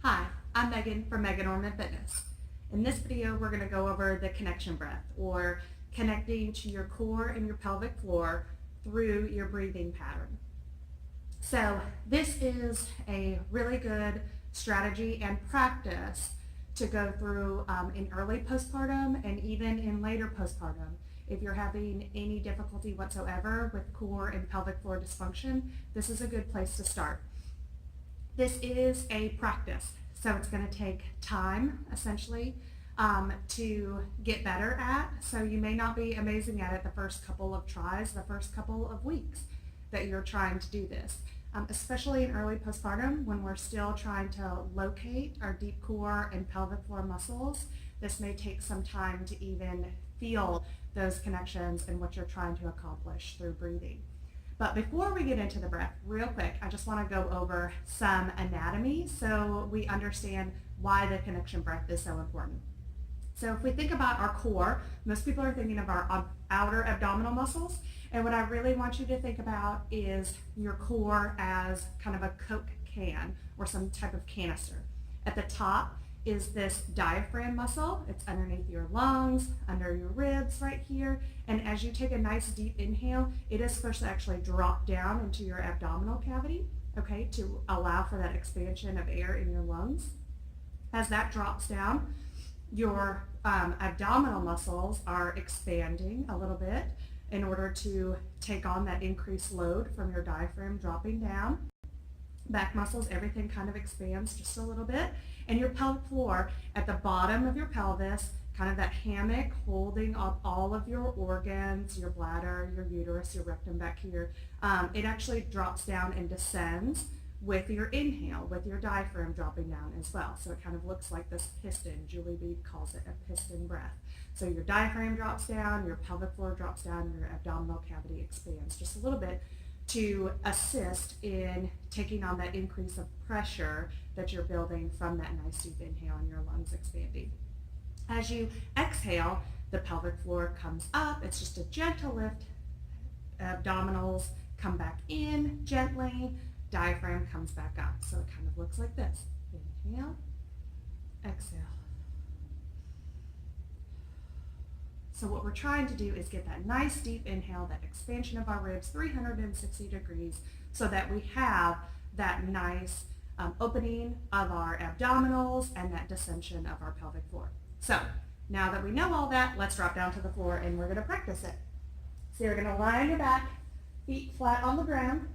Hi, I'm Megan from Ormon Fitness. In this video, we're going to go over the connection breath, or connecting to your core and your pelvic floor through your breathing pattern. So this is a really good strategy and practice to go through in early postpartum and even in later postpartum. If you're having any difficulty whatsoever with core and pelvic floor dysfunction, this is a good place to start. This is a practice, so it's going to take time, essentially, to get better at. So you may not be amazing at it the first couple of tries, the first couple of weeks that you're trying to do this, especially in early postpartum when we're still trying to locate our deep core and pelvic floor muscles. This may take some time to even feel those connections and what you're trying to accomplish through breathing. But before we get into the breath, real quick, I just want to go over some anatomy so we understand why the connection breath is so important. So if we think about our core, most people are thinking of our outer abdominal muscles. And what I really want you to think about is your core as kind of a Coke can or some type of canister. At the top is this diaphragm muscle. It's underneath your lungs, under your ribs right here. And as you take a nice deep inhale, it is supposed to actually drop down into your abdominal cavity, okay, to allow for that expansion of air in your lungs. As that drops down, your abdominal muscles are expanding a little bit in order to take on that increased load from your diaphragm dropping down. Back muscles, everything kind of expands just a little bit. And your pelvic floor at the bottom of your pelvis, kind of that hammock holding up all of your organs, your bladder, your uterus, your rectum back here, it actually drops down and descends with your inhale, with your diaphragm dropping down as well. So it kind of looks like this piston. Julie Beebe calls it a piston breath. So your diaphragm drops down, your pelvic floor drops down, your abdominal cavity expands just a little bit to assist in taking on that increase of pressure that you're building from that nice deep inhale and your lungs expanding. As you exhale, the pelvic floor comes up. It's just a gentle lift. Abdominals come back in gently. Diaphragm comes back up. So it kind of looks like this. Inhale, exhale. So what we're trying to do is get that nice deep inhale, that expansion of our ribs 360 degrees, so that we have that nice opening of our abdominals and that descension of our pelvic floor. So now that we know all that, let's drop down to the floor and we're going to practice it. So you're going to lie on your back, feet flat on the ground.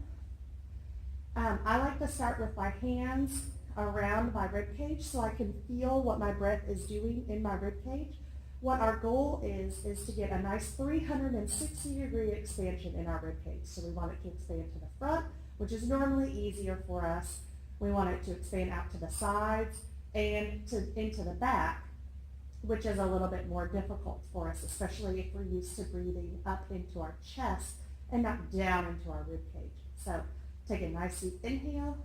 I like to start with my hands around my rib cage so I can feel what my breath is doing in my rib cage. What our goal is to get a nice 360-degree expansion in our rib cage. So we want it to expand to the front, which is normally easier for us. We want it to expand out to the sides and into the back, which is a little bit more difficult for us, especially if we're used to breathing up into our chest and not down into our rib cage. So take a nice deep inhale.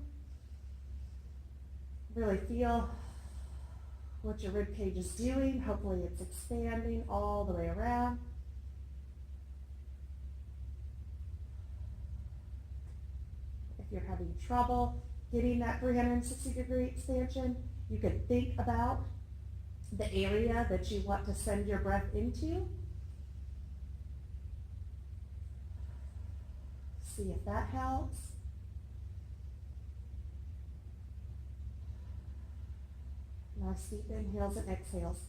Really feel what your rib cage is doing. Hopefully it's expanding all the way around. If you're having trouble getting that 360-degree expansion, you can think about the area that you want to send your breath into. See if that helps. Nice deep inhales and exhales.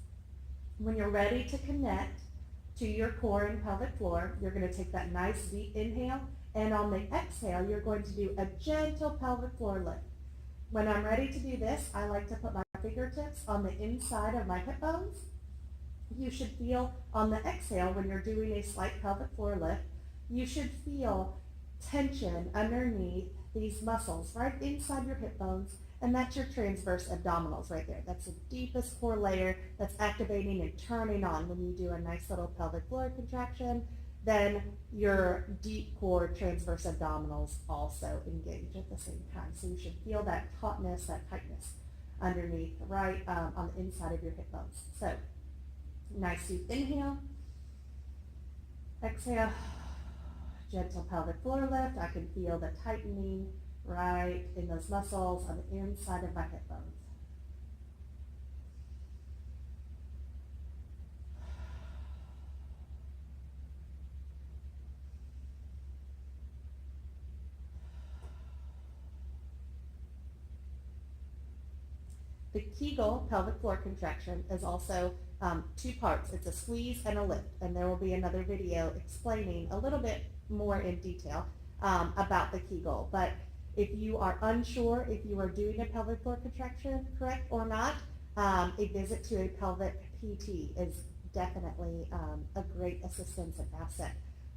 When you're ready to connect to your core and pelvic floor, you're going to take that nice deep inhale, and on the exhale, you're going to do a gentle pelvic floor lift. When I'm ready to do this, I like to put my fingertips on the inside of my hip bones. You should feel on the exhale, when you're doing a slight pelvic floor lift, you should feel tension underneath these muscles right inside your hip bones. And that's your transverse abdominals right there. That's the deepest core layer that's activating and turning on when you do a nice little pelvic floor contraction. Then your deep core transverse abdominals also engage at the same time. So you should feel that tautness, that tightness underneath, right on the inside of your hip bones. So nice deep inhale. Exhale. Gentle pelvic floor lift. I can feel the tightening right in those muscles on the inside of my hip bones. The Kegel pelvic floor contraction is also two parts. It's a squeeze and a lift, and there will be another video explaining a little bit more in detail about the Kegel. But if you are unsure if you are doing a pelvic floor contraction correct or not, a visit to a pelvic PT is definitely a great assistance and asset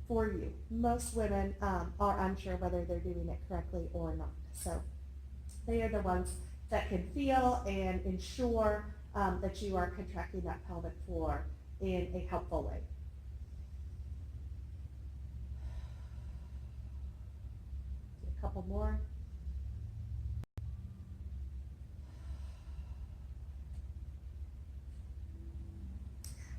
for you. Most women are unsure whether they're doing it correctly or not. So they are the ones that can feel and ensure that you are contracting that pelvic floor in a helpful way. A couple more.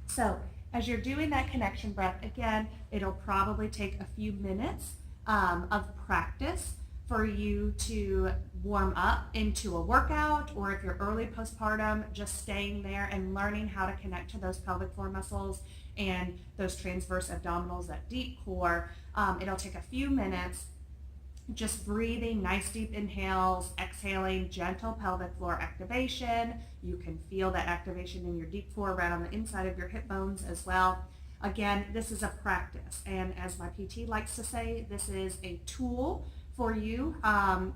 So as you're doing that connection breath, again, it'll probably take a few minutes of practice for you to warm up into a workout, or if you're early postpartum, just staying there and learning how to connect to those pelvic floor muscles and those transverse abdominals, that deep core. It'll take a few minutes just breathing, nice deep inhales, exhaling, gentle pelvic floor activation. You can feel that activation in your deep core right on the inside of your hip bones as well. Again, this is a practice, and as my PT likes to say, this is a tool for you.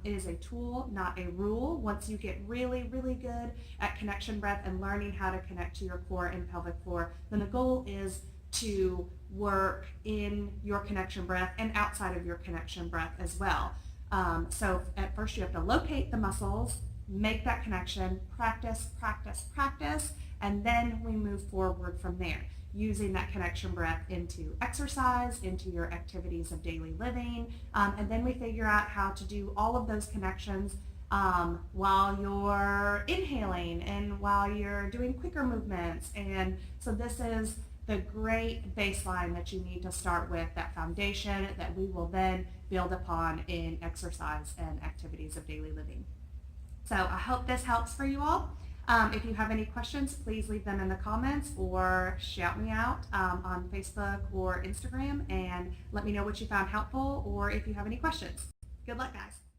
It is a tool, not a rule. Once you get really, really good at connection breath and learning how to connect to your core and pelvic floor, then the goal is to work in your connection breath and outside of your connection breath as well. So at first you have to locate the muscles, make that connection, practice, practice, practice, and then we move forward from there, using that connection breath into exercise, into your activities of daily living, and then we figure out how to do all of those connections while you're inhaling and while you're doing quicker movements. And so this is the great baseline that you need to start with, that foundation that we will then build upon in exercise and activities of daily living. So I hope this helps for you all. If you have any questions, please leave them in the comments or shout me out on Facebook or Instagram and let me know what you found helpful or if you have any questions. Good luck, guys.